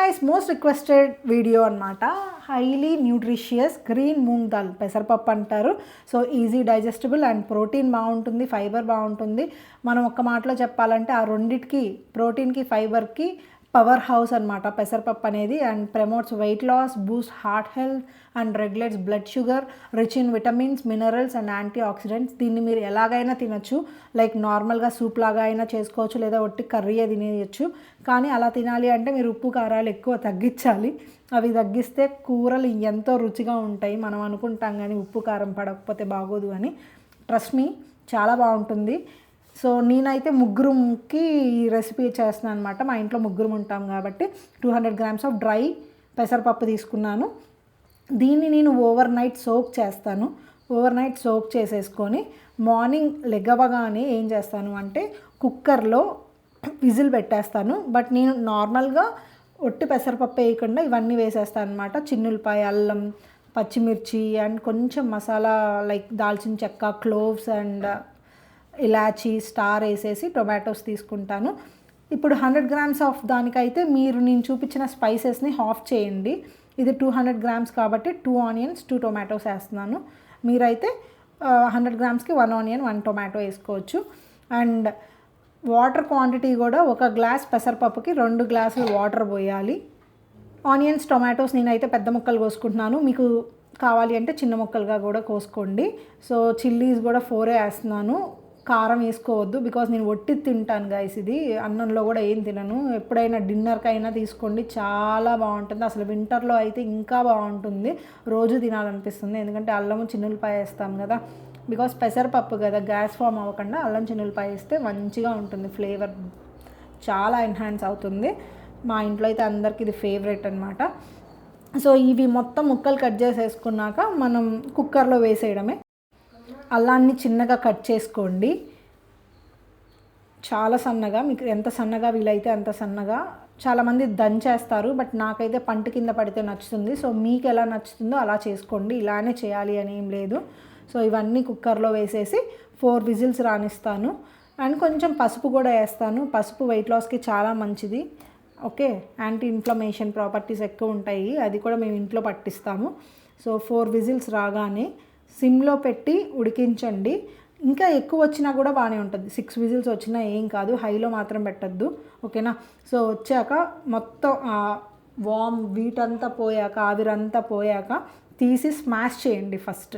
Guys, most requested video అనమాట. Highly nutritious green moong dal పెసరపప్పు అంటారు. So easy digestible and protein బాగుంటుంది, ఫైబర్ బాగుంటుంది. మనం ఒక్క మాటలో చెప్పాలంటే ఆ రెండిటికి, ప్రోటీన్కి ఫైబర్కి పవర్ హౌస్ అనమాట పెసరపప్పు అనేది. And promotes weight loss, boost heart health and regulates blood sugar, rich in vitamins, minerals and antioxidants. దీన్ని మీరు ఎలాగైనా తినచ్చు. లైక్ నార్మల్గా సూప్ లాగా అయినా చేసుకోవచ్చు, లేదా ఒట్టి కర్రీయే తినేయచ్చు. కానీ అలా తినాలి అంటే మీరు ఉప్పు కారాలు ఎక్కువ తగ్గించాలి. అవి తగ్గిస్తే కూరలు ఎంతో రుచిగా ఉంటాయి. మనం అనుకుంటాం కానీ ఉప్పు కారం పడకపోతే బాగోదు అని. ట్రస్ట్ మీ, చాలా బాగుంటుంది. సో నేనైతే ముగ్గురుకి ఈ రెసిపీ చేస్తున్నాను అనమాట. మా ఇంట్లో ముగ్గురు ఉంటాం కాబట్టి 200 grams ఆఫ్ డ్రై పెసరపప్పు తీసుకున్నాను. దీన్ని నేను ఓవర్ నైట్ సోక్ చేస్తాను. ఓవర్ నైట్ సోక్ చేసేసుకొని మార్నింగ్ లెగవగానే ఏం చేస్తాను అంటే కుక్కర్లో విజిల్ పెట్టేస్తాను. బట్ నేను నార్మల్గా ఒట్టి పెసరపప్పు వేయకుండా ఇవన్నీ వేసేస్తాను అనమాట. చిన్నులపాయ, అల్లం, పచ్చిమిర్చి అండ్ కొంచెం మసాలా లైక్ దాల్చిన చెక్క, క్లోవ్స్ అండ్ ఇలాచీ, స్టార్ వేసేసి టొమాటోస్ తీసుకుంటాను. ఇప్పుడు 100 grams ఆఫ్ దానికైతే మీరు నేను చూపించిన స్పైసెస్ని హాఫ్ చేయండి. ఇది 200 grams కాబట్టి 2 ఆనియన్స్, 2 టొమాటోస్ వేస్తున్నాను. మీరైతే 100 gramsకి 1 ఆనియన్, 1 టొమాటో వేసుకోవచ్చు. అండ్ వాటర్ క్వాంటిటీ కూడా 1 గ్లాస్ పెసరపప్పుకి 2 గ్లాసులు వాటర్ పోయాలి. ఆనియన్స్, టొమాటోస్ నేనైతే పెద్ద ముక్కలు కోసుకుంటున్నాను. మీకు కావాలి అంటే చిన్న ముక్కలుగా కూడా కోసుకోండి. సో చిల్లీస్ కూడా 4 వేస్తున్నాను. కారం వేసుకోవద్దు, బికాజ్ నేను ఒట్టి తింటాను గైస్. ఇది అన్నంలో కూడా ఏం తినను. ఎప్పుడైనా డిన్నర్కైనా తీసుకోండి, చాలా బాగుంటుంది. అసలు వింటర్లో అయితే ఇంకా బాగుంటుంది, రోజు తినాలనిపిస్తుంది. ఎందుకంటే అల్లము, చిన్నులపాయ వేస్తాం కదా. బికాజ్ పెసరపప్పు కదా, గ్యాస్ ఫామ్ అవ్వకుండా అల్లం, చిన్నులపాయ వేస్తే మంచిగా ఉంటుంది. ఫ్లేవర్ చాలా ఎన్హాన్స్ అవుతుంది. మా ఇంట్లో అయితే అందరికీ ఇది ఫేవరెట్ అనమాట. సో ఇవి మొత్తం ముక్కలు కట్ చేసేసుకున్నాక మనం కుక్కర్లో వేసేయడమే. అల్లాన్ని చిన్నగా కట్ చేసుకోండి, చాలా సన్నగా, మీకు ఎంత సన్నగా వీలైతే అంత సన్నగా. చాలామంది దంచేస్తారు, బట్ నాకైతే పంట కింద పడితే నచ్చుతుంది. సో మీకు ఎలా నచ్చుతుందో అలా చేసుకోండి, ఇలానే చేయాలి అని ఏం లేదు. సో ఇవన్నీ కుక్కర్లో వేసేసి 4 విజిల్స్ రానిస్తాను. అండ్ కొంచెం పసుపు కూడా వేస్తాను. పసుపు వెయిట్ లాస్కి చాలా మంచిది. ఓకే, యాంటీ ఇన్ఫ్లమేషన్ ప్రాపర్టీస్ ఎక్కువ ఉంటాయి, అది కూడా మేము ఇంట్లో పట్టిస్తాము. సో 4 విజిల్స్ రాగానే సిమ్లో పెట్టి ఉడికించండి. ఇంకా ఎక్కువ వచ్చినా కూడా బాగానే ఉంటుంది. 6 విజిల్స్ వచ్చినా ఏం కాదు, హైలో మాత్రం పెట్టద్దు. ఓకేనా. సో వచ్చాక మొత్తం వామ్ వీటంతా పోయాక, ఆవిరంతా పోయాక తీసి స్మాష్ చేయండి ఫస్ట్.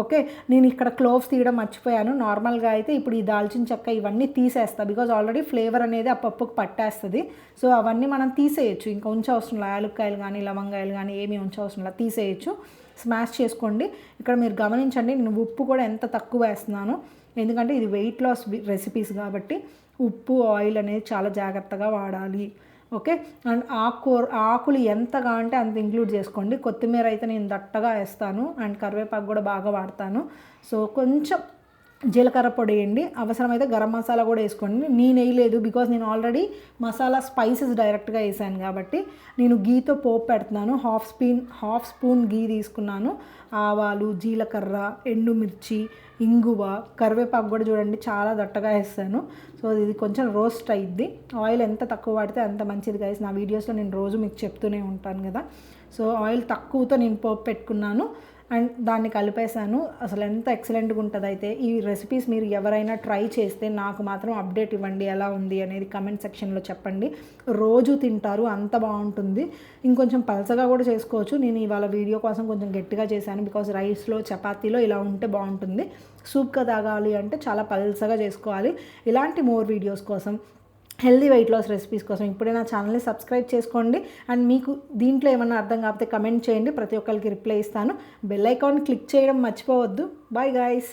ఓకే, నేను ఇక్కడ క్లోవ్స్ తీయడం మర్చిపోయాను. నార్మల్గా అయితే ఇప్పుడు ఈ దాల్చిన చెక్క ఇవన్నీ తీసేస్తాను, బికాజ్ ఆల్రెడీ ఫ్లేవర్ అనేది ఆ పప్పుకు పట్టేస్తుంది. సో అవన్నీ మనం తీసేయచ్చు, ఇంకా ఉంచవసరం లేదు. యాలక్కాయలు కానీ, లవంగాయలు కానీ ఏమీ ఉంచవసరం లేదు, తీసేయచ్చు. స్మాష్ చేసుకోండి. ఇక్కడ మీరు గమనించండి, నేను ఉప్పు కూడా ఎంత తక్కువ వేస్తున్నాను, ఎందుకంటే ఇది వెయిట్ లాస్ రెసిపీస్ కాబట్టి ఉప్పు, ఆయిల్ అనేది చాలా జాగ్రత్తగా వాడాలి. ఓకే. అండ్ ఆకులు ఎంతగా అంటే అంత ఇంక్లూడ్ చేసుకోండి. కొత్తిమీర అయితే నేను దట్టగా వేస్తాను, అండ్ కరివేపాకు కూడా బాగా వాడతాను. సో కొంచెం జీలకర్ర పొడి వేయండి, అవసరమైతే గరం మసాలా కూడా వేసుకోండి. నేను వేయలేదు, బికాజ్ నేను ఆల్రెడీ మసాలా స్పైసెస్ డైరెక్ట్గా వేసాను కాబట్టి. నేను గీతో పోపు పెడుతున్నాను. హాఫ్ స్పూన్ గీ తీసుకున్నాను. ఆవాలు, జీలకర్ర, ఎండుమిర్చి, ఇంగువ, కరివేపాకు కూడా చూడండి చాలా దట్టగా వేస్తాను. సో ఇది కొంచెం రోస్ట్ అయ్యిద్ది. ఆయిల్ ఎంత తక్కువ వాడితే అంత మంచిది గైస్. నా వీడియోస్లో నేను రోజు మీకు చెప్తూనే ఉంటాను కదా. సో ఆయిల్ తక్కువతో నేను పోపు పెట్టుకున్నాను అండ్ దాన్ని కలిపేశాను. అసలు ఎంత ఎక్సలెంట్గా ఉంటుంది. అయితే ఈ రెసిపీస్ మీరు ఎవరైనా ట్రై చేస్తే నాకు మాత్రం అప్డేట్ ఇవ్వండి, ఎలా ఉంది అనేది కమెంట్ సెక్షన్లో చెప్పండి. రోజు తింటారు, అంత బాగుంటుంది. ఇంకొంచెం పలసగా కూడా చేసుకోవచ్చు. నేను ఇవాళ వీడియో కోసం కొంచెం గట్టిగా చేశాను, బికాజ్ రైస్లో, చపాతీలో ఇలా ఉంటే బాగుంటుంది. సూప్గా తాగాలి అంటే చాలా పలసగా చేసుకోవాలి. ఇలాంటి మోర్ వీడియోస్ కోసం, హెల్దీ వెయిట్ లాస్ రెసిపీస్ కోసం ఇప్పుడే నా ఛానల్ని సబ్స్క్రైబ్ చేసుకోండి. అండ్ మీకు దీంట్లో ఏమన్నా అర్థం కాకపోతే కమెంట్ చేయండి, ప్రతి ఒక్కరికి రిప్లై ఇస్తాను. బెల్ ఐకాన్ క్లిక్ చేయడం మర్చిపోవద్దు. Bye guys.